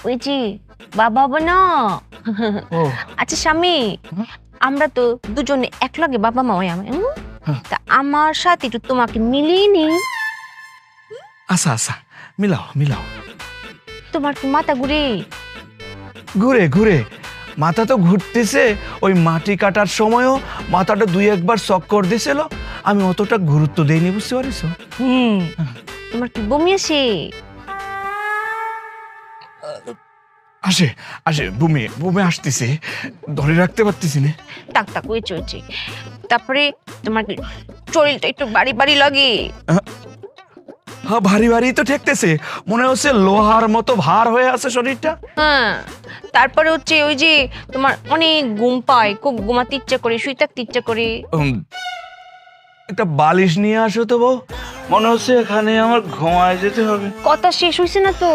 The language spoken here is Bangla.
ওই যে বাবা না। ও আচ্ছা স্বামী, আমরা তো দুজনে একলগে বাবা মা হয় আমি, তা আমার সাথে একটু তোমাকে মিলিয়ে নি। আচ্ছা আচ্ছা, মিলাও মিলাও। তোমার কি মাথা ঘুরে? ঘুরে ঘুরে মাথা তো ঘুরতেছে। ওই মাটি কাটার সময়ও মাথাটা দুই একবার চক্কর দিছিল, আমি অতটা গুরুত্ব দেইনি, বুঝতে পারিস? তোমার কি বমি আসে? আসে আসে, বুমে বুমে আসতেছে, ধরে রাখতে পারতেছি না। টাক টাক হয়েছে হয়েছে। তারপরে তোমার কি শরীরটা একটু বাড়ি বাড়ি লাগে? হ্যাঁ, ভারী ভারী তো ঠেকতেছে, মনে হচ্ছে লোহার মতো ভার হয়ে আছে শরীরটা। হ্যাঁ, তারপরে হচ্ছে ওই যে তোমার অনেক ঘুম পায়, খুব ঘুমাতে ইচ্ছা করে, শুই থাকতে ইচ্ছা করে। একটা বালিশ নিয়ে আসো তো বউ, মনে হচ্ছে এখানে আমার ঘুমায় যেতে হবে। কথা শেষ হয়েছে না তো?